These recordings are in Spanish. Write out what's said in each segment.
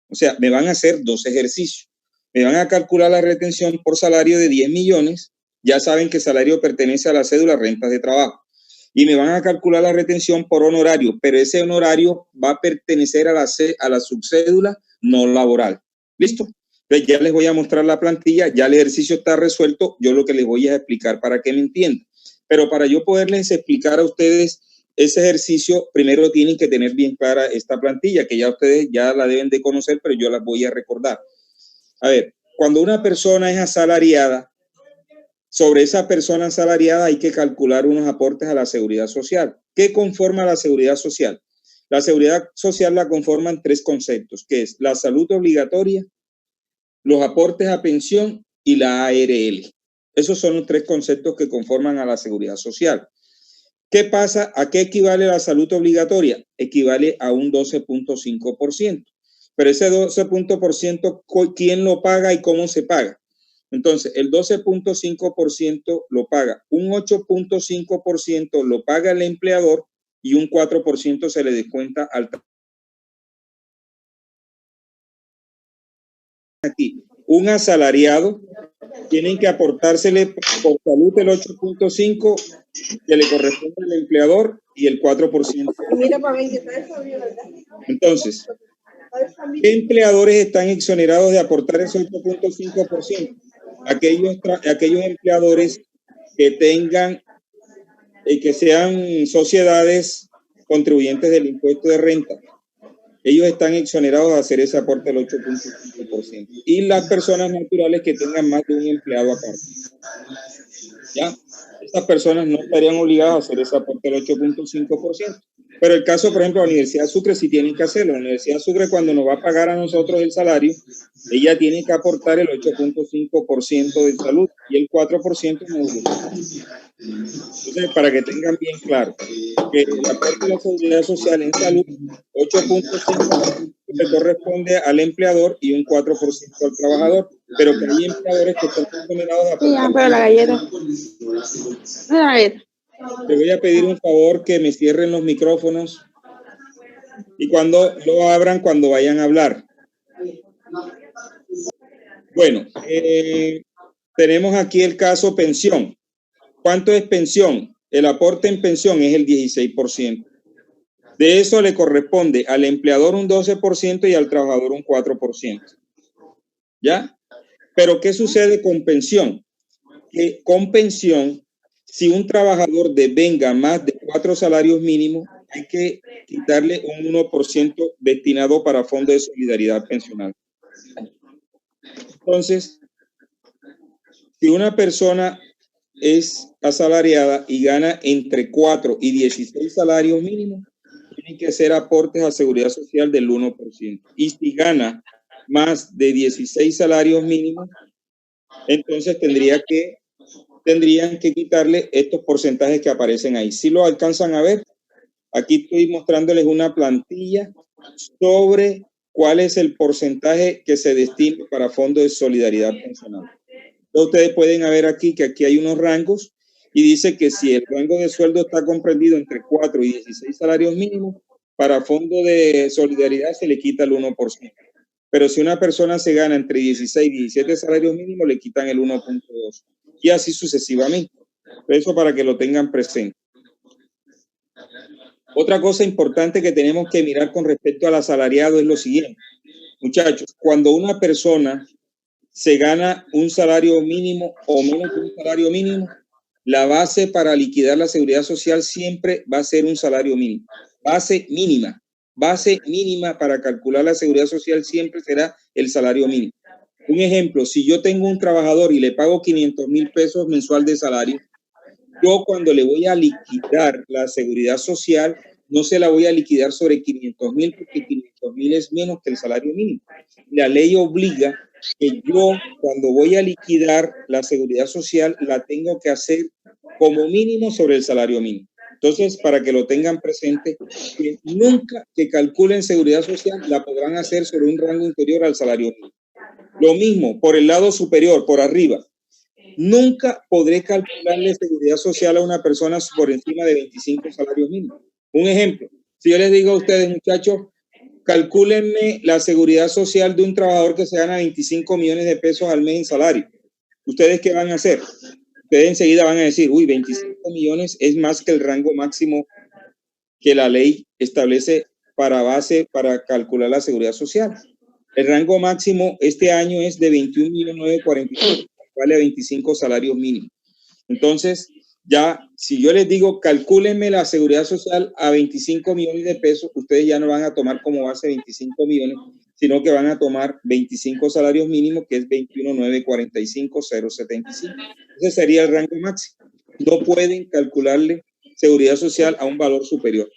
O sea, me van a hacer 2 ejercicios. Me van a calcular la retención por salario de 10 millones. Ya saben que salario pertenece a la cédula rentas de trabajo. Y me van a calcular la retención por honorario, pero ese honorario va a pertenecer a la subcédula no laboral. ¿Listo? Entonces ya les voy a mostrar la plantilla, ya el ejercicio está resuelto, yo lo que les voy a explicar para que me entiendan. Pero para yo poderles explicar a ustedes ese ejercicio, primero tienen que tener bien clara esta plantilla, que ya ustedes ya la deben de conocer, pero yo las voy a recordar. A ver, cuando una persona es asalariada, sobre esa persona asalariada hay que calcular unos aportes a la seguridad social. ¿Qué conforma la seguridad social? La seguridad social la conforman 3 conceptos, que es la salud obligatoria, los aportes a pensión y la ARL. Esos son los 3 conceptos que conforman a la seguridad social. ¿Qué pasa? ¿A qué equivale la salud obligatoria? Equivale a un 12.5%. Pero ese 12%, ¿quién lo paga y cómo se paga? Entonces, el 12.5% lo paga, un 8.5% lo paga el empleador y un 4% se le descuenta al aquí. Un asalariado tienen que aportársele por salud el 8.5% que le corresponde al empleador y el 4%. Entonces, ¿qué empleadores están exonerados de aportar ese 8.5%? Aquellos empleadores que tengan que sean sociedades contribuyentes del impuesto de renta. Ellos están exonerados de hacer ese aporte del 8.5%. Y las personas naturales que tengan más de un empleado aparte. ¿Ya? Estas personas no estarían obligadas a hacer ese aporte del 8.5%. Pero el caso, por ejemplo, la Universidad de Sucre sí tienen que hacerlo. La Universidad de Sucre, cuando nos va a pagar a nosotros el salario, ella tiene que aportar el 8.5% de salud y el 4% en educación. Entonces, para que tengan bien claro que el aporte de la seguridad social en salud, 8.5% le corresponde al empleador y un 4% al trabajador, pero que hay empleadores que están exonerados de aportar. Sí, pero la galleta. La galleta. Le voy a pedir un favor que me cierren los micrófonos y cuando lo abran, cuando vayan a hablar. Bueno, tenemos aquí el caso pensión. ¿Cuánto es pensión? El aporte en pensión es el 16%. De eso le corresponde al empleador un 12% y al trabajador un 4%. ¿Ya? Pero ¿qué sucede con pensión? Que con pensión, si un trabajador devenga más de 4 salarios mínimos, hay que quitarle un 1% destinado para Fondo de Solidaridad Pensional. Entonces, si una persona es asalariada y gana entre 4 y 16 salarios mínimos, tienen que hacer aportes a seguridad social del 1%. Y si gana más de 16 salarios mínimos, entonces tendrían que quitarle estos porcentajes que aparecen ahí. Si lo alcanzan a ver, aquí estoy mostrándoles una plantilla sobre cuál es el porcentaje que se destina para Fondo de Solidaridad Pensional. Ustedes pueden ver aquí que aquí hay unos rangos y dice que si el rango de sueldo está comprendido entre 4 y 16 salarios mínimos, para Fondo de Solidaridad se le quita el 1%. Pero si una persona se gana entre 16 y 17 salarios mínimos, le quitan el 1.2%. Y así sucesivamente. Eso para que lo tengan presente. Otra cosa importante que tenemos que mirar con respecto al asalariado es lo siguiente. Muchachos, cuando una persona se gana un salario mínimo o menos de un salario mínimo, la base para liquidar la seguridad social siempre va a ser un salario mínimo. Base mínima para calcular la seguridad social siempre será el salario mínimo. Un ejemplo, si yo tengo un trabajador y le pago 500,000 pesos mensual de salario, yo cuando le voy a liquidar la seguridad social, no se la voy a liquidar sobre 500,000 porque 500,000 es menos que el salario mínimo. La ley obliga que yo cuando voy a liquidar la seguridad social la tengo que hacer como mínimo sobre el salario mínimo. Entonces, para que lo tengan presente, que nunca que calculen seguridad social la podrán hacer sobre un rango inferior al salario mínimo. Lo mismo por el lado superior, por arriba. Nunca podré calcularle seguridad social a una persona por encima de 25 salarios mínimos. Un ejemplo, si yo les digo a ustedes, muchachos, calcúlenme la seguridad social de un trabajador que se gana 25 millones de pesos al mes en salario. ¿Ustedes qué van a hacer? Ustedes enseguida van a decir, uy, 25 millones es más que el rango máximo que la ley establece para base para calcular la seguridad social. El rango máximo este año es de 21.945.000, vale a 25 salarios mínimos. Entonces, ya, si yo les digo, calcúlenme la seguridad social a 25 millones de pesos, ustedes ya no van a tomar como base 25 millones, sino que van a tomar 25 salarios mínimos, que es 21.945.075. Ese sería el rango máximo. No pueden calcularle seguridad social a un valor superior.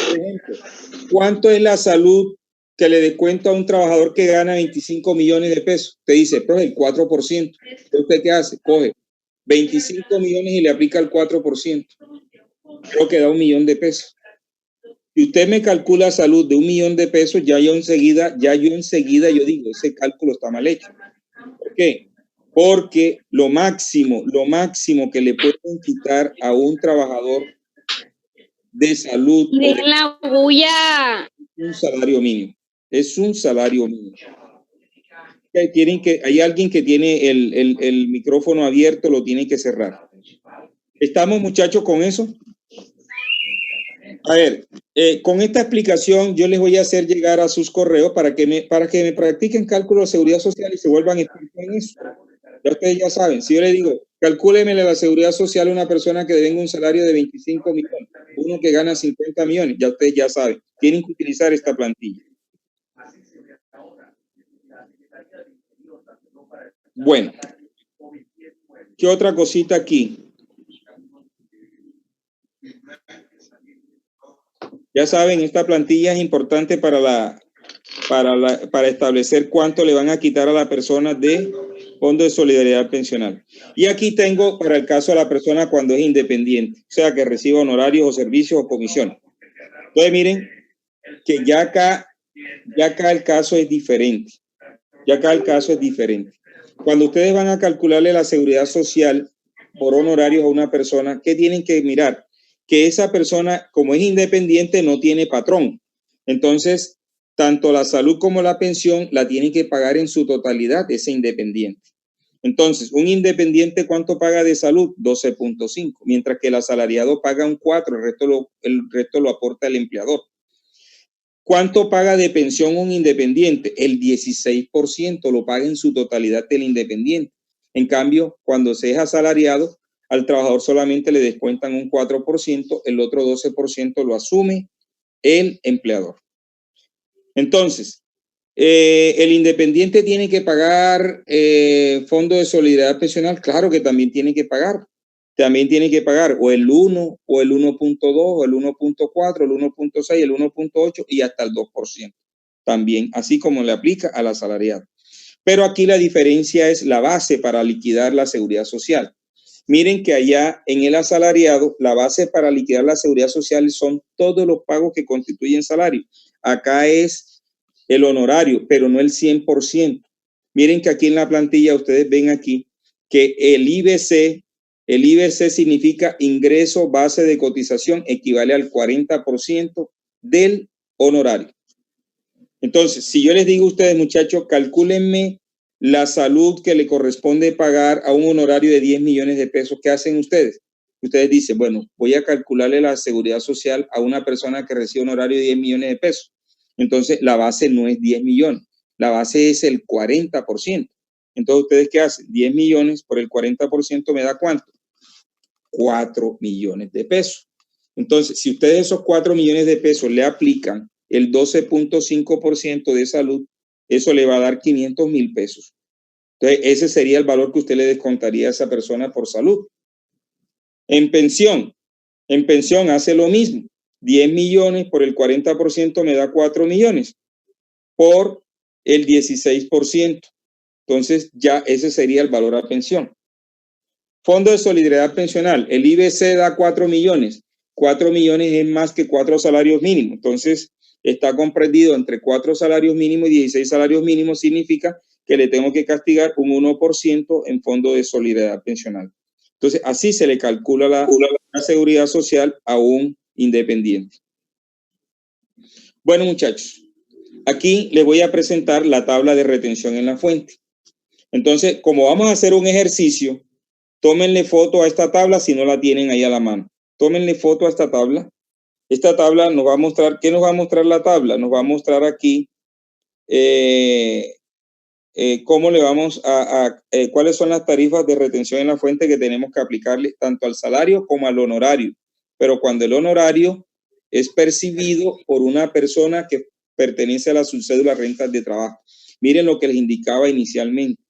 Por ejemplo, ¿cuánto es la salud que le descuento a un trabajador que gana 25 millones de pesos? Te dice, pues el 4%. ¿Usted qué hace? Coge 25 millones y le aplica el 4%. Creo que da 1 millón de pesos. Si usted me calcula salud de 1 millón de pesos, yo enseguida digo, ese cálculo está mal hecho. ¿Por qué? Porque lo máximo que le pueden quitar a un trabajador de salud Dejen la bulla. un salario mínimo. Es un salario mínimo. Hay alguien que tiene el micrófono abierto, lo tiene que cerrar. ¿Estamos, muchachos, con eso? A ver, con esta explicación yo les voy a hacer llegar a sus correos para que me practiquen cálculo de seguridad social y se vuelvan expertos en eso. Ya ustedes ya saben, si yo les digo, calcúleme la seguridad social a una persona que devenga un salario de 25 millones, uno que gana 50 millones, ya ustedes ya saben, tienen que utilizar esta plantilla. Bueno, ¿qué otra cosita aquí? Ya saben, esta plantilla es importante para establecer cuánto le van a quitar a la persona de Fondo de Solidaridad Pensional. Y aquí tengo para el caso de la persona cuando es independiente, o sea, que reciba honorarios o servicios o comisiones. Entonces, miren que ya acá el caso es diferente. Cuando ustedes van a calcularle la seguridad social por honorarios a una persona, ¿qué tienen que mirar? Que esa persona, como es independiente, no tiene patrón. Entonces, tanto la salud como la pensión la tienen que pagar en su totalidad ese independiente. Entonces, un independiente, ¿cuánto paga de salud? 12.5, mientras que el asalariado paga un 4, el resto lo aporta el empleador. ¿Cuánto paga de pensión un independiente? El 16% lo paga en su totalidad el independiente. En cambio, cuando se es asalariado, al trabajador solamente le descuentan un 4%, el otro 12% lo asume el empleador. Entonces, ¿el independiente tiene que pagar Fondo de Solidaridad Pensional? Claro que también tiene que pagar. También tiene que pagar o el 1, o el 1.2, o el 1.4, el 1.6, el 1.8 y hasta el 2%. También, así como le aplica al asalariado. Pero aquí la diferencia es la base para liquidar la seguridad social. Miren que allá en el asalariado, la base para liquidar la seguridad social son todos los pagos que constituyen salario. Acá es el honorario, pero no el 100%. Miren que aquí en la plantilla ustedes ven aquí que el IBC significa ingreso base de cotización, equivale al 40% del honorario. Entonces, si yo les digo a ustedes, muchachos, calcúlenme la salud que le corresponde pagar a un honorario de 10 millones de pesos, ¿qué hacen ustedes? Ustedes dicen, bueno, voy a calcularle la seguridad social a una persona que recibe un honorario de 10 millones de pesos. Entonces, la base no es 10 millones, la base es el 40%. Entonces, ¿ustedes qué hacen? 10 millones por el 40% me da ¿cuánto? 4 millones de pesos. Entonces, si ustedes esos 4 millones de pesos le aplican el 12.5% de salud, eso le va a dar 500,000 pesos. Entonces, ese sería el valor que usted le descontaría a esa persona por salud. En pensión hace lo mismo. 10 millones por el 40% me da 4 millones por el 16%. Entonces, ya ese sería el valor a pensión. Fondo de Solidaridad Pensional, el IBC da 4 millones. 4 millones es más que 4 salarios mínimos. Entonces, está comprendido entre 4 salarios mínimos y 16 salarios mínimos, significa que le tengo que castigar un 1% en Fondo de Solidaridad Pensional. Entonces, así se le calcula la seguridad social a un independiente. Bueno, muchachos, aquí les voy a presentar la tabla de retención en la fuente. Entonces, como vamos a hacer un ejercicio, tómenle foto a esta tabla si no la tienen ahí a la mano. Tómenle foto a esta tabla. Esta tabla nos va a mostrar, ¿qué nos va a mostrar la tabla? Nos va a mostrar aquí cómo le vamos cuáles son las tarifas de retención en la fuente que tenemos que aplicarle tanto al salario como al honorario. Pero cuando el honorario es percibido por una persona que pertenece a la subcédula rentas de trabajo. Miren lo que les indicaba inicialmente.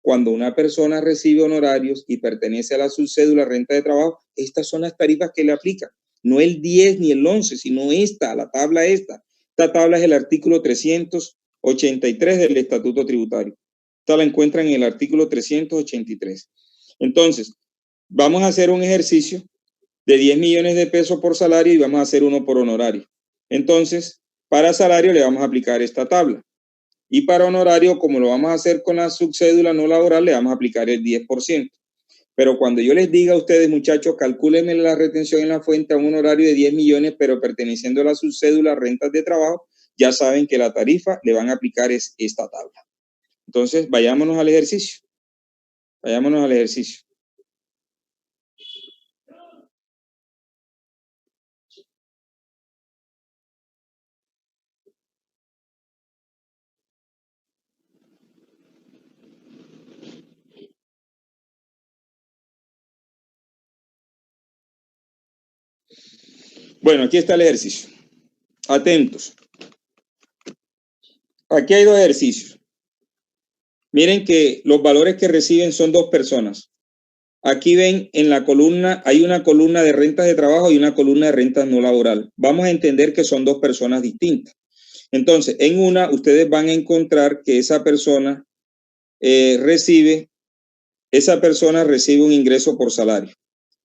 Cuando una persona recibe honorarios y pertenece a la subcédula renta de trabajo, estas son las tarifas que le aplican. No el 10 ni el 11, sino esta, la tabla esta. Esta tabla es el artículo 383 del Estatuto Tributario. Esta la encuentran en el artículo 383. Entonces, vamos a hacer un ejercicio de 10 millones de pesos por salario y vamos a hacer uno por honorario. Entonces, para salario le vamos a aplicar esta tabla. Y para honorario, como lo vamos a hacer con la subcédula no laboral, le vamos a aplicar el 10%. Pero cuando yo les diga a ustedes, muchachos, calcúlenme la retención en la fuente a un honorario de 10 millones, pero perteneciendo a la subcédula rentas de trabajo, ya saben que la tarifa le van a aplicar es esta tabla. Entonces, vayámonos al ejercicio. Vayámonos al ejercicio. Bueno, aquí está el ejercicio. Atentos. Aquí hay dos ejercicios. Miren que los valores que reciben son dos personas. Aquí ven en la columna, hay una columna de rentas de trabajo y una columna de rentas no laboral. Vamos a entender que son dos personas distintas. Entonces, en una, ustedes van a encontrar que esa persona recibe un ingreso por salario.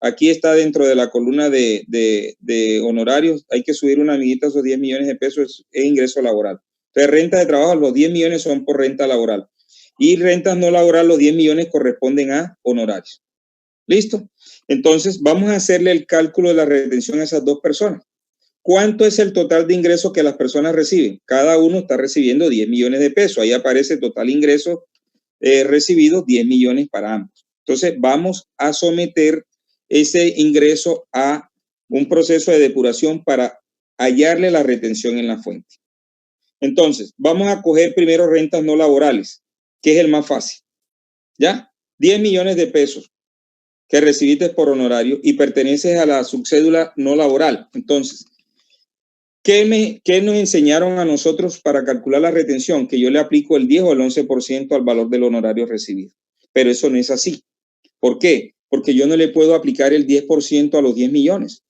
Aquí está dentro de la columna de honorarios. Hay que subir una amiguita, esos 10 millones de pesos es ingreso laboral. Entonces, renta de trabajo, los 10 millones son por renta laboral. Y rentas no laboral, los 10 millones corresponden a honorarios. ¿Listo? Entonces, vamos a hacerle el cálculo de la retención a esas dos personas. ¿Cuánto es el total de ingresos que las personas reciben? Cada uno está recibiendo 10 millones de pesos. Ahí aparece total ingreso recibido, 10 millones para ambos. Entonces, vamos a someter ese ingreso a un proceso de depuración para hallarle la retención en la fuente. Entonces, vamos a coger primero rentas no laborales, que es el más fácil. ¿Ya? 10 millones de pesos que recibiste por honorario y perteneces a la subcédula no laboral. Entonces, ¿qué nos enseñaron a nosotros para calcular la retención? Que yo le aplico el 10 o el 11% al valor del honorario recibido. Pero eso no es así. ¿Por qué? Porque yo no le puedo aplicar el 10% a los 10 millones.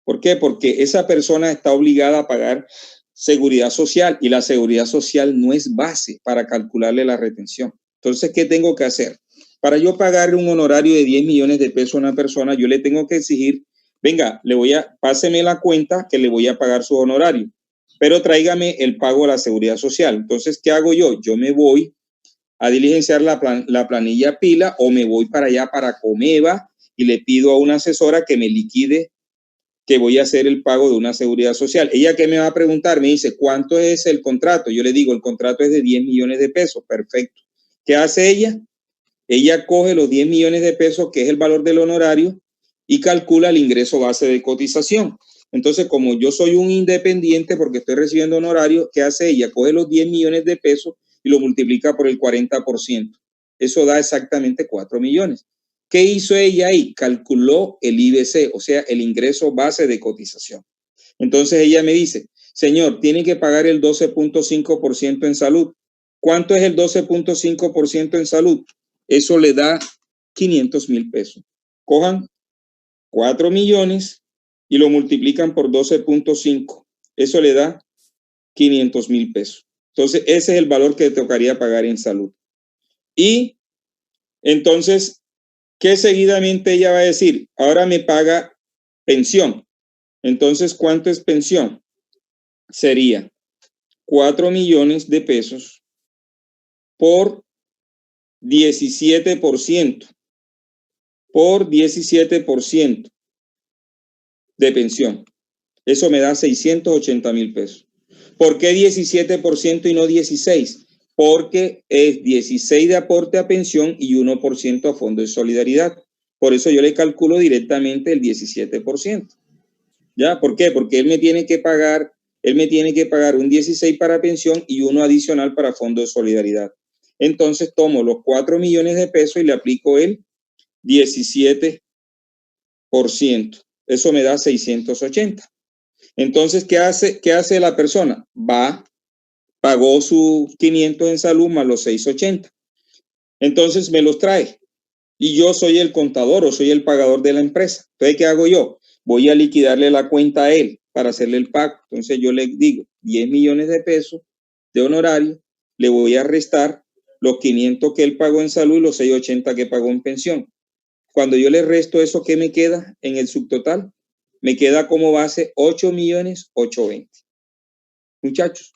¿Por qué? Porque esa persona está obligada a pagar seguridad social y la seguridad social no es base para calcularle la retención. Entonces, ¿qué tengo que hacer? Para yo pagarle un honorario de 10 millones de pesos a una persona, yo le tengo que exigir, venga, páseme la cuenta que le voy a pagar su honorario, pero tráigame el pago a la seguridad social. Entonces, ¿qué hago yo? Yo me voy a diligenciar la planilla Pila o me voy para allá para Comeva y le pido a una asesora que me liquide que voy a hacer el pago de una seguridad social. Ella que me va a preguntar, me dice, ¿cuánto es el contrato? Yo le digo, el contrato es de 10 millones de pesos. Perfecto. ¿Qué hace ella? Ella coge los 10 millones de pesos, que es el valor del honorario, y calcula el ingreso base de cotización. Entonces, como yo soy un independiente porque estoy recibiendo honorario, ¿qué hace ella? Coge los 10 millones de pesos y lo multiplica por el 40%. Eso da exactamente 4 millones. ¿Qué hizo ella ahí? Calculó el IBC, o sea, el ingreso base de cotización. Entonces ella me dice, señor, tiene que pagar el 12.5% en salud. ¿Cuánto es el 12.5% en salud? Eso le da 500,000 pesos. Cojan 4 millones y lo multiplican por 12.5. Eso le da 500,000 pesos. Entonces, ese es el valor que tocaría pagar en salud. Y entonces, ¿qué seguidamente ella va a decir? Ahora me paga pensión. Entonces, ¿cuánto es pensión? Sería 4 millones de pesos por 17%. Por 17% de pensión. Eso me da 680,000 pesos. ¿Por qué 17% y no 16%? Porque es 16% de aporte a pensión y 1% a fondo de solidaridad. Por eso yo le calculo directamente el 17%. ¿Ya? ¿Por qué? Porque él me tiene que pagar un 16 para pensión y uno adicional para fondo de solidaridad. Entonces tomo los 4 millones de pesos y le aplico el 17%. Eso me da 680. Entonces, ¿qué hace la persona? Pagó sus 500 en salud más los 680. Entonces me los trae. Y yo soy el contador o soy el pagador de la empresa. Entonces, ¿qué hago yo? Voy a liquidarle la cuenta a él para hacerle el pago. Entonces yo le digo 10 millones de pesos de honorario, le voy a restar los 500 que él pagó en salud y los 680 que pagó en pensión. Cuando yo le resto eso, ¿qué me queda en el subtotal? Me queda como base 8.820.000. Muchachos,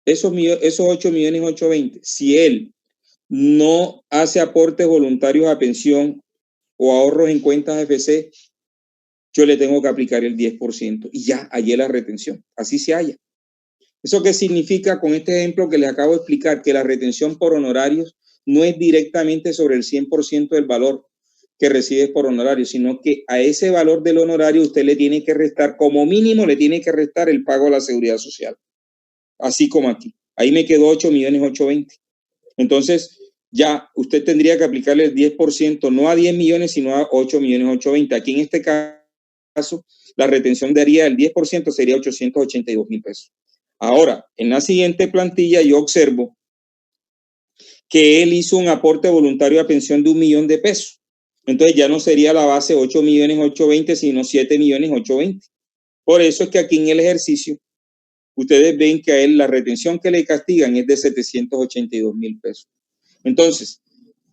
esos 8.820.000, si él no hace aportes voluntarios a pensión o ahorros en cuentas AFC, yo le tengo que aplicar el 10% y ya hallé la retención. Así se halla. ¿Eso qué significa con este ejemplo que les acabo de explicar? Que la retención por honorarios no es directamente sobre el 100% del valor que recibes por honorario, sino que a ese valor del honorario usted le tiene que restar, como mínimo le tiene que restar el pago a la seguridad social. Así como aquí. Ahí me quedó 8.820.000. Entonces, ya usted tendría que aplicarle el 10%, no a 10 millones, sino a 8.820.000. Aquí en este caso, la retención daría el 10%, sería 882.000 pesos. Ahora, en la siguiente plantilla yo observo que él hizo un aporte voluntario a pensión de 1 millón de pesos. Entonces ya no sería la base 8.820.000, sino 7.820.000. Por eso es que aquí en el ejercicio, ustedes ven que a él la retención que le castigan es de 782.000 pesos. Entonces,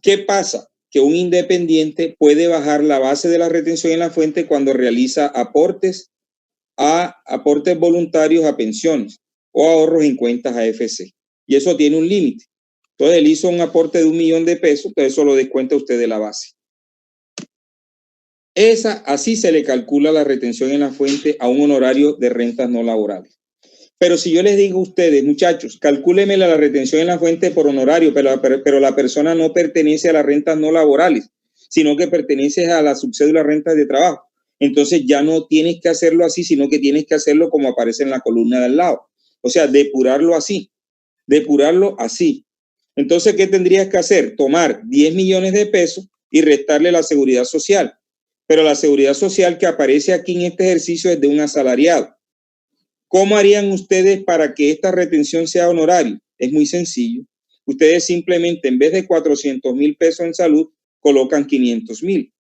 ¿qué pasa? Que un independiente puede bajar la base de la retención en la fuente cuando realiza aportes voluntarios a pensiones o ahorros en cuentas AFC. Y eso tiene un límite. Entonces, él hizo un aporte de 1 millón de pesos, entonces eso lo descuenta usted de la base. Así se le calcula la retención en la fuente a un honorario de rentas no laborales. Pero si yo les digo a ustedes, muchachos, calcúlenme la retención en la fuente por honorario, pero la persona no pertenece a las rentas no laborales, sino que pertenece a la subcédula rentas de trabajo. Entonces ya no tienes que hacerlo así, sino que tienes que hacerlo como aparece en la columna de al lado. O sea, depurarlo así. Entonces, ¿qué tendrías que hacer? Tomar 10 millones de pesos y restarle la seguridad social. Pero la seguridad social que aparece aquí en este ejercicio es de un asalariado. ¿Cómo harían ustedes para que esta retención sea honorario? Es muy sencillo. Ustedes simplemente en vez de 400.000 pesos en salud, colocan 500.000.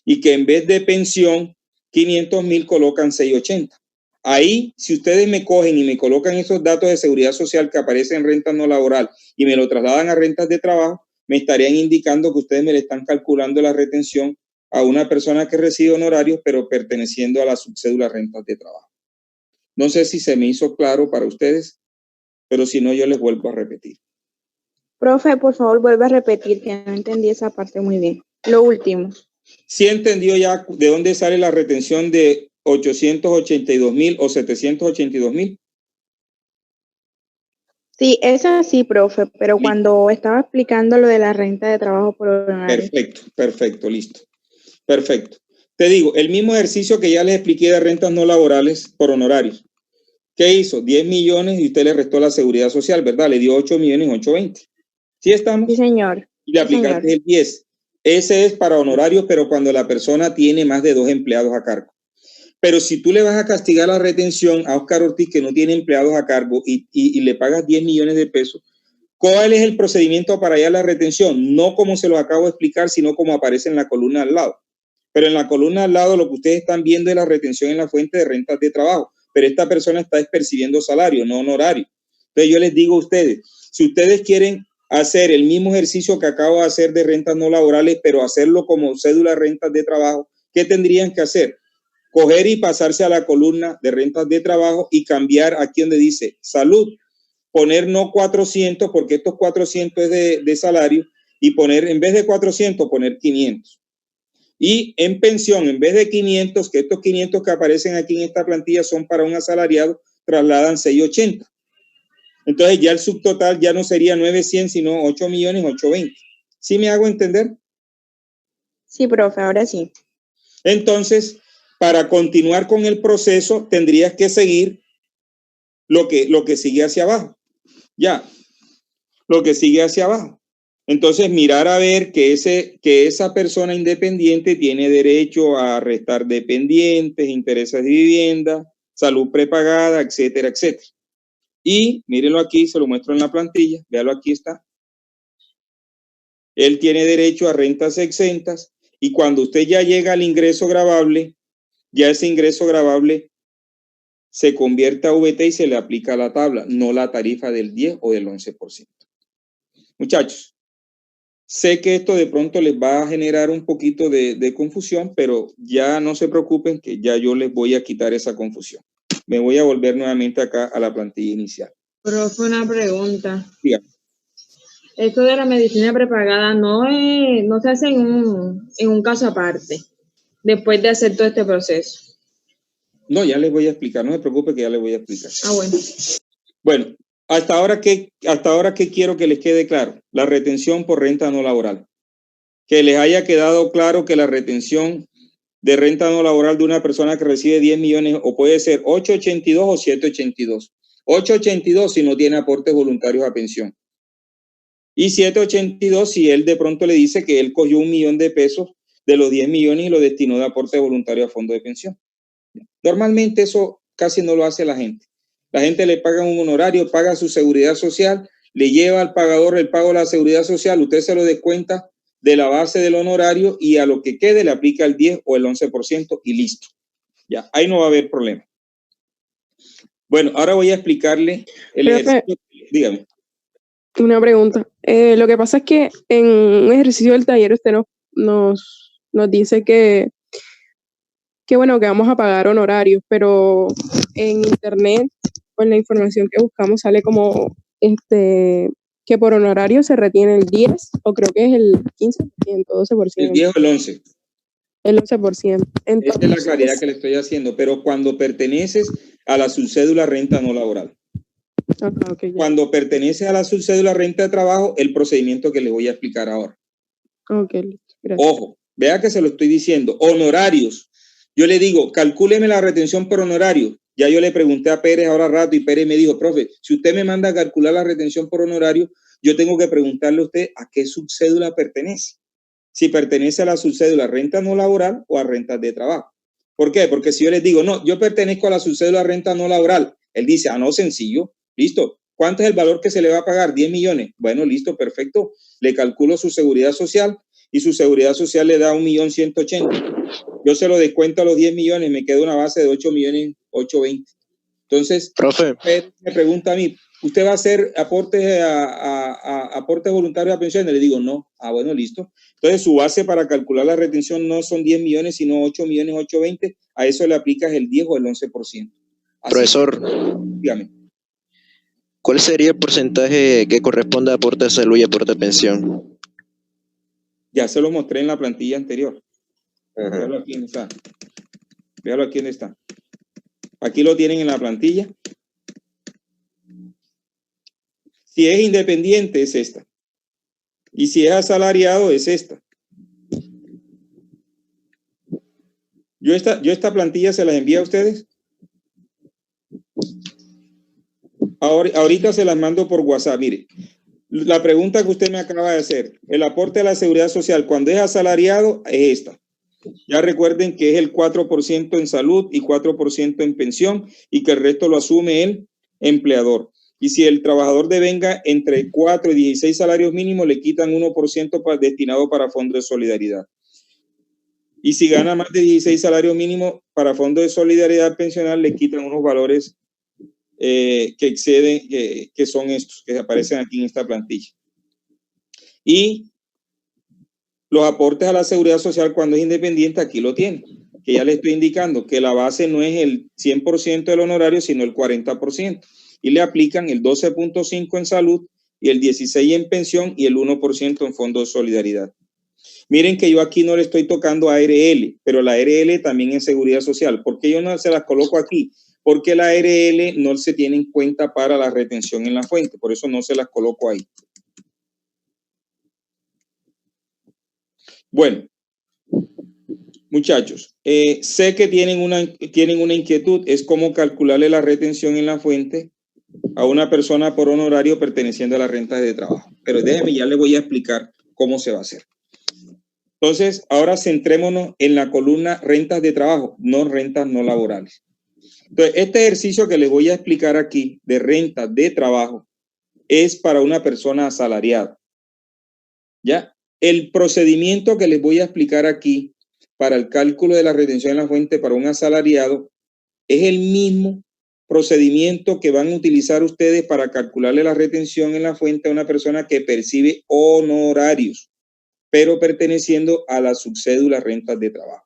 Y que en vez de pensión, 500.000 colocan 680. Ahí, si ustedes me cogen y me colocan esos datos de seguridad social que aparecen en renta no laboral y me lo trasladan a rentas de trabajo, me estarían indicando que ustedes me le están calculando la retención a una persona que recibe honorarios, pero perteneciendo a la subcédula rentas de trabajo. No sé si se me hizo claro para ustedes, pero si no, yo les vuelvo a repetir. Profe, por favor, vuelve a repetir, que no entendí esa parte muy bien. Lo último. ¿Sí entendió ya de dónde sale la retención de 882.000 o 782.000? Sí, esa sí, profe, pero sí, cuando estaba explicando lo de la renta de trabajo por honorario. Perfecto, listo. Perfecto. Te digo, el mismo ejercicio que ya les expliqué de rentas no laborales por honorarios. ¿Qué hizo? 10 millones y usted le restó la seguridad social, ¿verdad? Le dio 8.820.000. ¿Sí estamos? Sí, señor. Y le aplicaste el 10. Ese es para honorarios, pero cuando la persona tiene más de 2 empleados a cargo. Pero si tú le vas a castigar la retención a Oscar Ortiz, que no tiene empleados a cargo, y le pagas 10 millones de pesos, ¿cuál es el procedimiento para hallar la retención? No como se lo acabo de explicar, sino como aparece en la columna al lado. Pero en la columna al lado lo que ustedes están viendo es la retención en la fuente de rentas de trabajo. Pero esta persona está percibiendo salario, no honorario. Entonces yo les digo a ustedes, si ustedes quieren hacer el mismo ejercicio que acabo de hacer de rentas no laborales, pero hacerlo como cédula de rentas de trabajo, ¿qué tendrían que hacer? Coger y pasarse a la columna de rentas de trabajo y cambiar aquí donde dice salud, poner no 400 porque estos 400 es de salario y poner en vez de 400 poner 500. Y en pensión, en vez de 500, que estos 500 que aparecen aquí en esta plantilla son para un asalariado, trasladan 680. Entonces ya el subtotal ya no sería 900, sino 8.820.000. ¿Sí me hago entender? Sí, profe, ahora sí. Entonces, para continuar con el proceso, tendrías que seguir lo que sigue hacia abajo. Ya, lo que sigue hacia abajo. Entonces, mirar a ver que esa persona independiente tiene derecho a restar dependientes, intereses de vivienda, salud prepagada, etcétera, etcétera. Y mírenlo aquí, se lo muestro en la plantilla, véalo, aquí está. Él tiene derecho a rentas exentas y cuando usted ya llega al ingreso gravable, ya ese ingreso gravable se convierte a VT y se le aplica la tabla, no la tarifa del 10 o del 11%. Muchachos, sé que esto de pronto les va a generar un poquito de confusión, pero ya no se preocupen que ya yo les voy a quitar esa confusión. Me voy a volver nuevamente acá a la plantilla inicial. Profe, una pregunta. Dígame. Esto de la medicina prepagada no se hace en un caso aparte, después de hacer todo este proceso. No, ya les voy a explicar, no se preocupe que ya les voy a explicar. Ah, bueno. Bueno, hasta ahora ¿qué quiero que les quede claro? La retención por renta no laboral. Que les haya quedado claro que la retención de renta no laboral de una persona que recibe 10 millones, o puede ser 882 o 782. 882 si no tiene aportes voluntarios a pensión. Y 782 si él de pronto le dice que él cogió 1 millón de pesos de los 10 millones y lo destinó de aporte voluntario a fondo de pensión. Normalmente eso casi no lo hace la gente. La gente le paga un honorario, paga su seguridad social, le lleva al pagador el pago de la seguridad social, usted se lo descuenta de la base del honorario y a lo que quede le aplica el 10 o el 11% y listo. Ya, ahí no va a haber problema. Bueno, ahora voy a explicarle el ejercicio. Dígame. Una pregunta. Lo que pasa es que en un ejercicio del taller usted nos dice que bueno, que vamos a pagar honorarios, pero en internet, con la información que buscamos, sale como que por honorario se retiene el 10, o creo que es el 15%, 12%. El 10 o el 11%. El 11%. Entonces, esta es la claridad que le estoy haciendo, pero cuando perteneces a la subcédula renta no laboral. Okay, cuando perteneces a la subcédula renta de trabajo, el procedimiento que les voy a explicar ahora. Ok, gracias. Ojo, vea que se lo estoy diciendo. Honorarios. Yo le digo, calcúleme la retención por honorario. Ya yo le pregunté a Pérez ahora rato y Pérez me dijo, profe, si usted me manda a calcular la retención por honorario, yo tengo que preguntarle a usted a qué subcédula pertenece. Si pertenece a la subcédula renta no laboral o a rentas de trabajo. ¿Por qué? Porque si yo les digo, no, yo pertenezco a la subcédula renta no laboral, él dice, ah, no, sencillo, listo. ¿Cuánto es el valor que se le va a pagar? 10 millones. Bueno, listo, perfecto. Le calculo su seguridad social y su seguridad social le da 1.180.000. Yo se lo descuento a los 10 millones, me queda una base de 8.820.000. Entonces, profe, me pregunta a mí, ¿usted va a hacer aportes aportes voluntarios a pensiones? Le digo, no. Ah, bueno, listo. Entonces, su base para calcular la retención no son 10 millones, sino 8.820.000. A eso le aplicas el 10 o el 11%. Así. Profesor, dígame. ¿Cuál sería el porcentaje que corresponde a aporte de salud y aporte de pensión? Ya se lo mostré en la plantilla anterior. Ajá. Véalo aquí donde está. Véalo aquí donde está. Aquí lo tienen en la plantilla. Si es independiente, es esta. Y si es asalariado, es esta. Yo esta plantilla se las envío a ustedes. Ahorita se las mando por WhatsApp. Mire, la pregunta que usted me acaba de hacer, el aporte a la seguridad social cuando es asalariado es esta. Ya recuerden que es el 4% en salud y 4% en pensión y que el resto lo asume el empleador. Y si el trabajador devenga entre 4 y 16 salarios mínimos, le quitan 1% destinado para fondo de solidaridad. Y si gana más de 16 salarios mínimos para fondo de solidaridad pensional, le quitan unos valores que exceden, que son estos, que aparecen aquí en esta plantilla. Y los aportes a la seguridad social cuando es independiente, aquí lo tiene, que ya le estoy indicando que la base no es el 100% del honorario, sino el 40%. Y le aplican el 12.5% en salud y el 16% en pensión y el 1% en fondo de solidaridad. Miren que yo aquí no le estoy tocando a ARL, pero la ARL también es seguridad social. ¿Por qué yo no se las coloco aquí? porque la ARL no se tiene en cuenta para la retención en la fuente, por eso no se las coloco ahí. Bueno, muchachos, sé que tienen una inquietud, es cómo calcularle la retención en la fuente a una persona por honorario perteneciendo a las rentas de trabajo. Pero déjenme, ya les voy a explicar cómo se va a hacer. Entonces, ahora centrémonos en la columna rentas de trabajo, no rentas no laborales. Entonces, este ejercicio que les voy a explicar aquí de rentas de trabajo es para una persona asalariada. ¿Ya? El procedimiento que les voy a explicar aquí para el cálculo de la retención en la fuente para un asalariado es el mismo procedimiento que van a utilizar ustedes para calcularle la retención en la fuente a una persona que percibe honorarios, pero perteneciendo a la subcédula rentas de trabajo.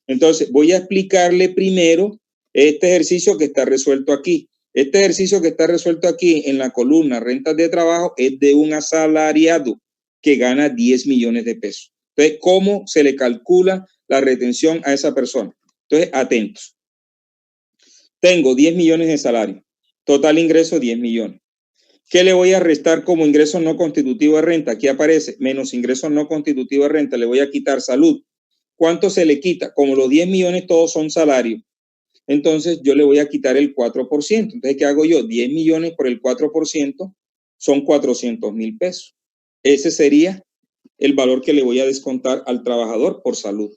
Entonces, voy a explicarle primero este ejercicio que está resuelto aquí. Este ejercicio que está resuelto aquí en la columna rentas de trabajo es de un asalariado que gana 10 millones de pesos. Entonces, ¿cómo se le calcula la retención a esa persona? Entonces, atentos. Tengo 10 millones de salario. Total ingreso 10 millones. ¿Qué le voy a restar como ingreso no constitutivo de renta? Aquí aparece menos ingreso no constitutivo de renta. Le voy a quitar salud. ¿Cuánto se le quita? Como los 10 millones todos son salarios, entonces yo le voy a quitar el 4%. Entonces, ¿qué hago yo? 10 millones por el 4% son 400,000 pesos. Ese sería el valor que le voy a descontar al trabajador por salud.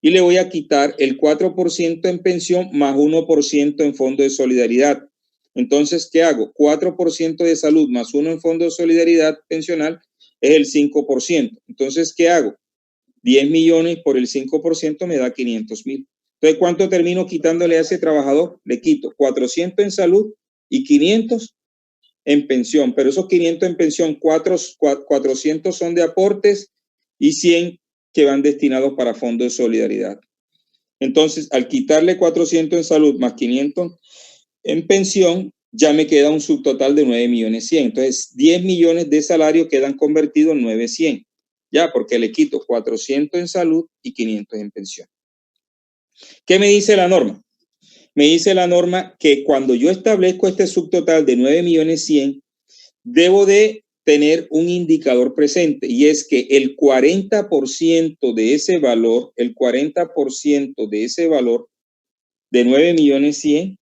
Y le voy a quitar el 4% en pensión más 1% en fondo de solidaridad. Entonces, ¿qué hago? 4% de salud más 1 en fondo de solidaridad pensional es el 5%. Entonces, ¿qué hago? 10 millones por el 5% me da 500,000. Entonces, ¿cuánto termino quitándole a ese trabajador? Le quito 400 en salud y 500 en pensión. Pero esos 500 en pensión, 400 son de aportes y 100 que van destinados para fondo de solidaridad. Entonces, al quitarle 400 en salud más 500 en pensión, ya me queda un subtotal de 9.100.000. Entonces, 10 millones de salario quedan convertidos en 9.100.000. Ya, porque le quito 400 en salud y 500 en pensión. ¿Qué me dice la norma? Me dice la norma que cuando yo establezco este subtotal de 9.100.000, debo de tener un indicador presente, y es que el 40% de ese valor, el 40% de ese valor de 9.100.000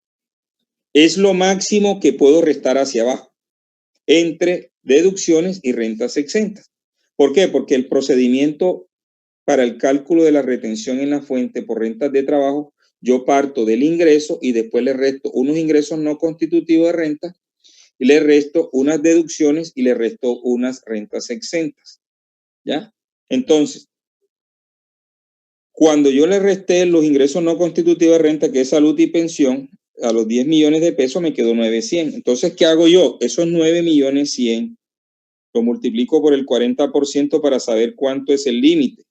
es lo máximo que puedo restar hacia abajo entre deducciones y rentas exentas. ¿Por qué? Porque el procedimiento para el cálculo de la retención en la fuente por rentas de trabajo, yo parto del ingreso y después le resto unos ingresos no constitutivos de renta y le resto unas deducciones y le resto unas rentas exentas. ¿Ya? Entonces, cuando yo le resté los ingresos no constitutivos de renta, que es salud y pensión, a los 10 millones de pesos me quedó 9.100.000. Entonces, ¿qué hago yo? Esos 9.100.000 lo multiplico por el 40% para saber cuánto es el límite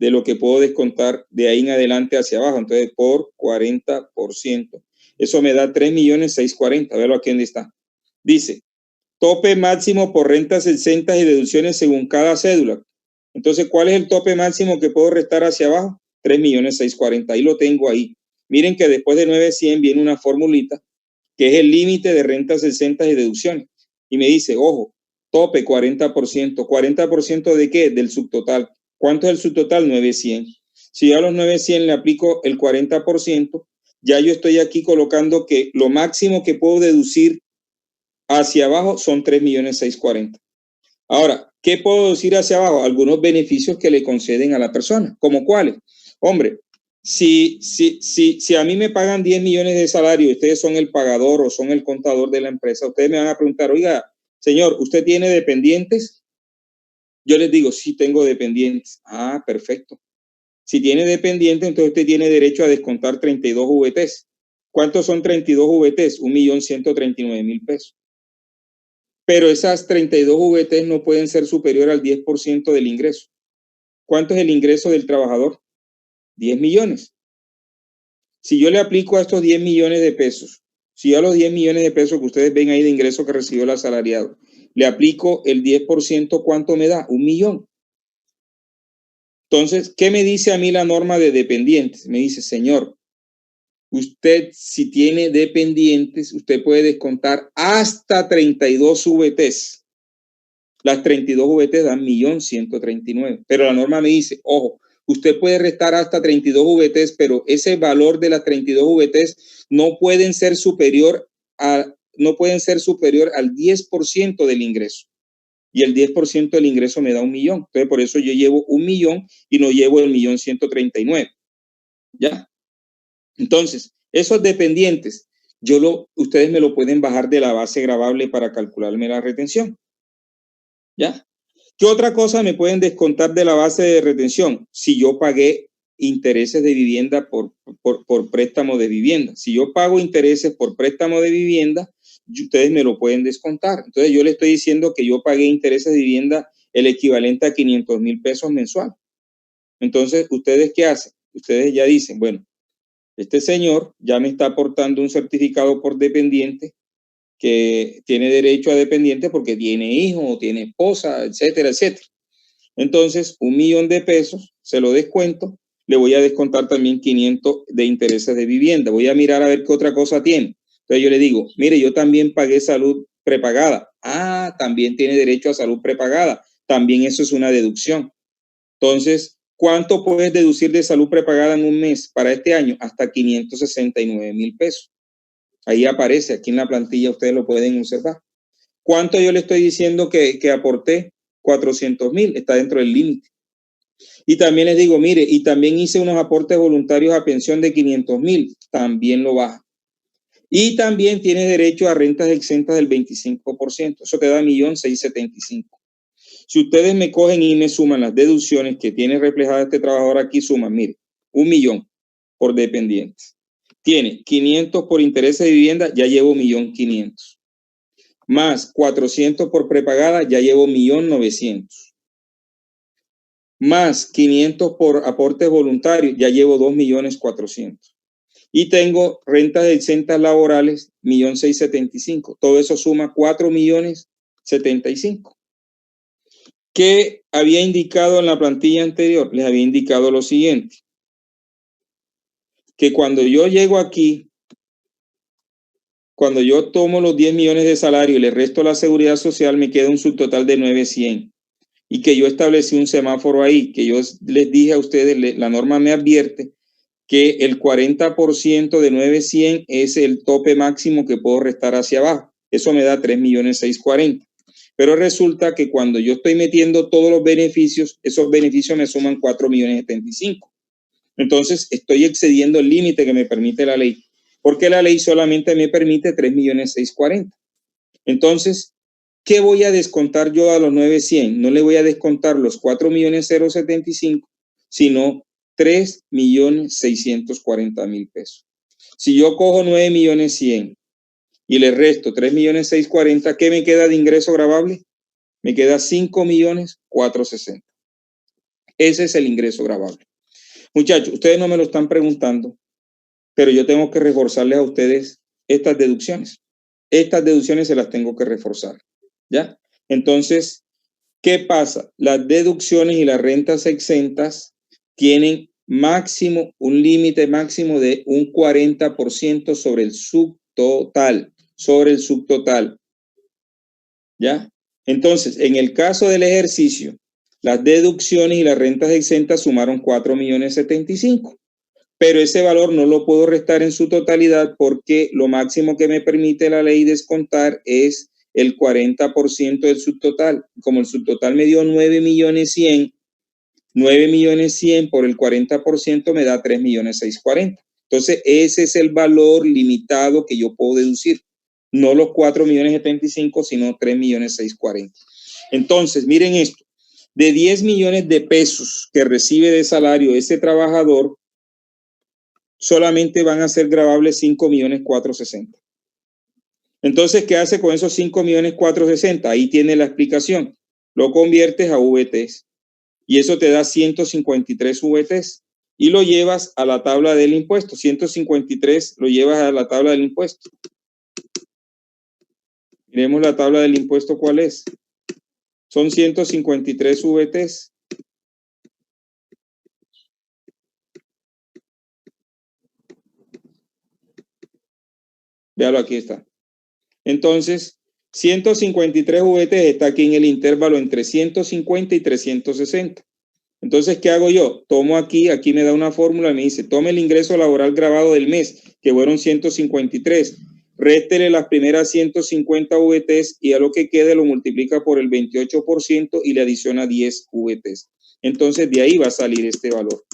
de lo que puedo descontar de ahí en adelante hacia abajo. Entonces, por 40%. Eso me da 3.640.000. Véalo aquí donde está. Dice, tope máximo por rentas exentas y deducciones según cada cédula. Entonces, ¿cuál es el tope máximo que puedo restar hacia abajo? 3.640.000. Ahí lo tengo ahí. Miren que después de 9.100 viene una formulita que es el límite de rentas exentas y deducciones. Y me dice, ojo, tope 40%. ¿40% de qué? Del subtotal. ¿Cuánto es el subtotal? 9.100. Si yo a los 9.100 le aplico el 40%, ya yo estoy aquí colocando que lo máximo que puedo deducir hacia abajo son 3.640.000. Ahora, ¿qué puedo deducir hacia abajo? Algunos beneficios que le conceden a la persona. ¿Cómo cuáles? Hombre, si a mí me pagan 10 millones de salario y ustedes son el pagador o son el contador de la empresa, ustedes me van a preguntar, oiga, señor, ¿usted tiene dependientes? Yo les digo, sí tengo dependientes. Ah, perfecto. Si tiene dependientes, entonces usted tiene derecho a descontar 32 VTs. ¿Cuántos son 32 VTs? 1.139.000 pesos. Pero esas 32 VTs no pueden ser superior al 10% del ingreso. ¿Cuánto es el ingreso del trabajador? 10 millones. Si yo le aplico a estos 10 millones de pesos, si yo a los 10 millones de pesos que ustedes ven ahí de ingreso que recibió el asalariado, le aplico el 10%, ¿cuánto me da? 1.000.000. Entonces, ¿qué me dice a mí la norma de dependientes? Me dice, señor, usted, si tiene dependientes, usted puede descontar hasta 32 VTs. Las 32 VTs dan 1.139.000. Pero la norma me dice, ojo, usted puede restar hasta 32 VTs, pero ese valor de las 32 VTs no pueden ser superior al 10% del ingreso. Y el 10% del ingreso me da 1.000.000. Entonces, por eso yo llevo 1.000.000 y no llevo el 1.139.000. ¿Ya? Entonces, esos dependientes, ustedes me lo pueden bajar de la base gravable para calcularme la retención. ¿Ya? ¿Qué otra cosa me pueden descontar de la base de retención? Si yo pagué intereses de vivienda por préstamo de vivienda. Si yo pago intereses por préstamo de vivienda, ustedes me lo pueden descontar. Entonces yo le estoy diciendo que yo pagué intereses de vivienda el equivalente a 500.000 pesos mensual. Entonces, ¿ustedes qué hacen? Ustedes ya dicen, bueno, este señor ya me está aportando un certificado por dependiente que tiene derecho a dependiente porque tiene hijo, tiene esposa, etcétera, etcétera. Entonces, 1.000.000 de pesos, se lo descuento, le voy a descontar también 500 de intereses de vivienda. Voy a mirar a ver qué otra cosa tiene. Entonces yo le digo, mire, yo también pagué salud prepagada. Ah, también tiene derecho a salud prepagada. También eso es una deducción. Entonces, ¿cuánto puedes deducir de salud prepagada en un mes para este año? Hasta 569.000 pesos. Ahí aparece, aquí en la plantilla ustedes lo pueden observar. ¿Cuánto yo le estoy diciendo que aporté? 400.000, está dentro del límite. Y también les digo, mire, y también hice unos aportes voluntarios a pensión de 500.000, también lo baja. Y también tienes derecho a rentas exentas del 25%, eso te da 1.675.000. Si ustedes me cogen y me suman las deducciones que tiene reflejada este trabajador aquí, suman, mire, 1.000.000 por dependientes. Tiene 500 por intereses de vivienda, ya llevo 1.500.000. Más 400 por prepagada, ya llevo 1.900.000. Más 500 por aportes voluntarios, ya llevo 2.400.000. Y tengo rentas exentas laborales, 1.675.000. Todo eso suma 4.075.000. ¿Qué había indicado en la plantilla anterior? Les había indicado lo siguiente. Que cuando yo llego aquí, cuando yo tomo los 10 millones de salario y le resto la seguridad social, me queda un subtotal de 900. Y que yo establecí un semáforo ahí, que yo les dije a ustedes, la norma me advierte que el 40% de 900 es el tope máximo que puedo restar hacia abajo. Eso me da 3.640.000. Pero resulta que cuando yo estoy metiendo todos los beneficios, esos beneficios me suman 4.075.000. Entonces estoy excediendo el límite que me permite la ley, porque la ley solamente me permite 3.640.000. Entonces, ¿qué voy a descontar yo a los 900? No le voy a descontar los 4.075.000, sino 3.640.000 pesos. Si yo cojo 9.100.000 y le resto 3.640.000, ¿qué me queda de ingreso gravable? Me queda 5.460.000. Ese es el ingreso gravable. Muchachos, ustedes no me lo están preguntando, pero yo tengo que reforzarles a ustedes estas deducciones. Estas deducciones se las tengo que reforzar, ¿ya? Entonces, ¿qué pasa? Las deducciones y las rentas exentas tienen un límite máximo de un 40% sobre el subtotal, ¿ya? Entonces, en el caso del ejercicio, las deducciones y las rentas exentas sumaron 4.075.000, pero ese valor no lo puedo restar en su totalidad porque lo máximo que me permite la ley descontar es el 40% del subtotal. Como el subtotal me dio 9.100.000 por el 40% me da 3.640.000. Entonces, ese es el valor limitado que yo puedo deducir. No los 4.075.000, sino 3.640.000. Entonces, miren esto. De 10 millones de pesos que recibe de salario ese trabajador, solamente van a ser gravables 5.460.000. Entonces, ¿qué hace con esos 5.460.000? Ahí tiene la explicación. Lo conviertes a VTs y eso te da 153 VTs y lo llevas a la tabla del impuesto. 153 lo llevas a la tabla del impuesto. Miremos la tabla del impuesto, ¿cuál es? Son 153 VTs. Véalo, aquí está. Entonces, 153 VT está aquí en el intervalo entre 150 y 360. Entonces, ¿qué hago yo? Tomo aquí me da una fórmula y me dice, tome el ingreso laboral grabado del mes, que fueron 153. Réstele las primeras 150 VTs y a lo que quede lo multiplica por el 28% y le adiciona 10 VTs. Entonces, de ahí va a salir este valor.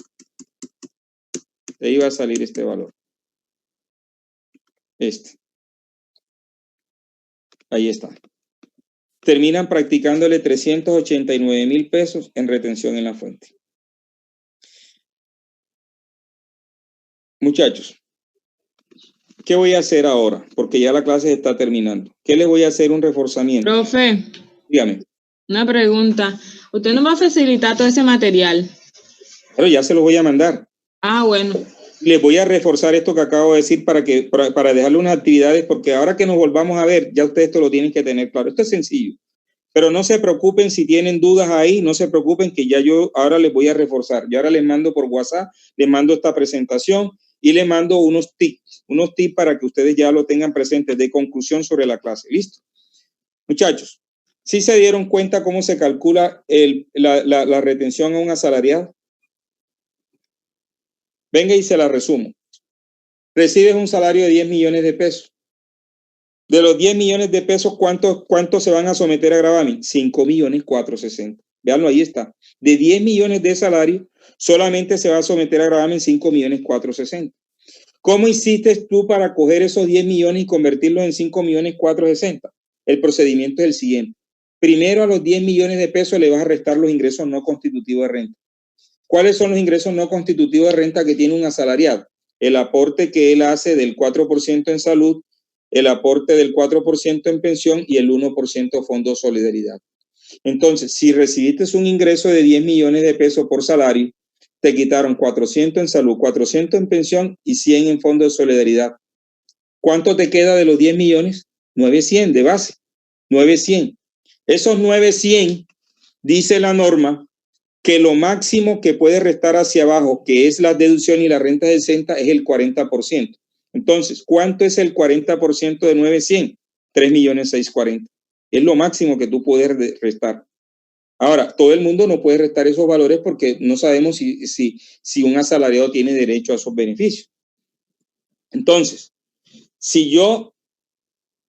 De ahí va a salir este valor. Ahí está. Terminan practicándole 389,000 pesos en retención en la fuente. Muchachos, ¿qué voy a hacer ahora? Porque ya la clase está terminando. ¿Qué les voy a hacer? Un reforzamiento. Profe, Dígame. una pregunta. ¿Usted nos va a facilitar todo ese material? Pero ya se los voy a mandar. Ah, bueno. Les voy a reforzar esto que acabo de decir para dejarle unas actividades, porque ahora que nos volvamos a ver, ya ustedes esto lo tienen que tener claro. Esto es sencillo. Pero no se preocupen si tienen dudas ahí, no se preocupen que ya yo ahora les voy a reforzar. Yo ahora les mando por WhatsApp, les mando esta presentación y les mando unos tips para que ustedes ya lo tengan presentes de conclusión sobre la clase. ¿Listo? Muchachos, ¿sí se dieron cuenta cómo se calcula la retención a un asalariado? Venga y se la resumo. Recibes un salario de 10 millones de pesos. De los 10 millones de pesos, ¿cuánto se van a someter a gravamen? 5.460.000. Veanlo, ahí está. De 10 millones de salario, solamente se va a someter a gravamen 5.460.000. ¿Cómo hiciste tú para coger esos 10 millones y convertirlos en 5.460.000? El procedimiento es el siguiente. Primero, a los 10 millones de pesos le vas a restar los ingresos no constitutivos de renta. ¿Cuáles son los ingresos no constitutivos de renta que tiene un asalariado? El aporte que él hace del 4% en salud, el aporte del 4% en pensión y el 1% Fondo Solidaridad. Entonces, si recibiste un ingreso de 10 millones de pesos por salario, te quitaron 400 en salud, 400 en pensión y 100 en Fondo de Solidaridad. ¿Cuánto te queda de los 10 millones? 900 de base. 900. Esos 900, dice la norma, que lo máximo que puede restar hacia abajo, que es la deducción y la renta de exenta, es el 40%. Entonces, ¿cuánto es el 40% de 900? 3.640.000. Es lo máximo que tú puedes restar. Ahora, todo el mundo no puede restar esos valores porque no sabemos si un asalariado tiene derecho a esos beneficios. Entonces, si yo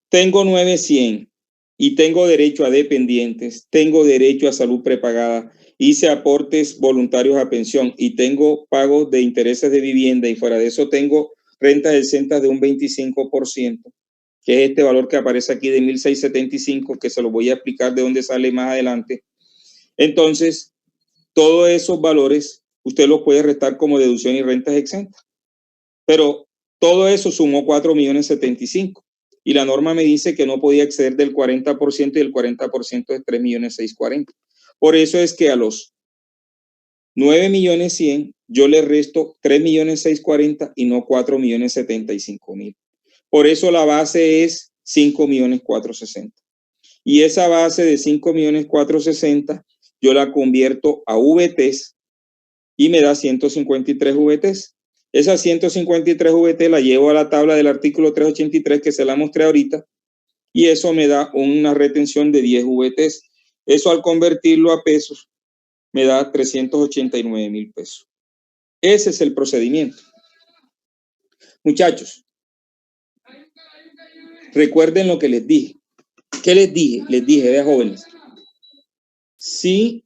tengo 900 y tengo derecho a dependientes, tengo derecho a salud prepagada, hice aportes voluntarios a pensión y tengo pagos de intereses de vivienda y fuera de eso tengo rentas exentas de un 25%, que es este valor que aparece aquí de 1.675, que se lo voy a explicar de dónde sale más adelante. Entonces, todos esos valores usted los puede restar como deducción y rentas exentas. Pero todo eso sumó 4.075.000 y la norma me dice que no podía exceder del 40% y el 40% es 3.640.000. Por eso es que a los 9.100.000 yo le resto 3.640.000 y no 4.075.000. Por eso la base es 5.460.000. Y esa base de 5.460.000 yo la convierto a VTs y me da 153 VTs. Esas 153 VT la llevo a la tabla del artículo 383 que se la mostré ahorita y eso me da una retención de 10 VTs. Eso al convertirlo a pesos me da 389.000 pesos. Ese es el procedimiento. Muchachos, recuerden lo que les dije. ¿Qué les dije? Les dije, vean jóvenes, si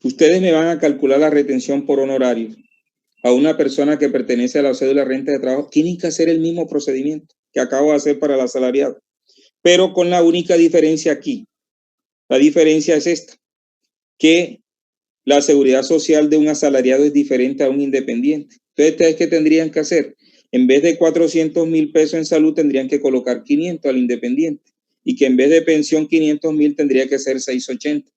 ustedes me van a calcular la retención por honorario a una persona que pertenece a la cédula de renta de trabajo, tienen que hacer el mismo procedimiento que acabo de hacer para el asalariado, pero con la única diferencia aquí. La diferencia es esta, que la seguridad social de un asalariado es diferente a un independiente. Entonces, ¿ustedes qué tendrían que hacer? En vez de 400.000 pesos en salud, tendrían que colocar 500 al independiente. Y que en vez de pensión 500.000 tendría que ser 680.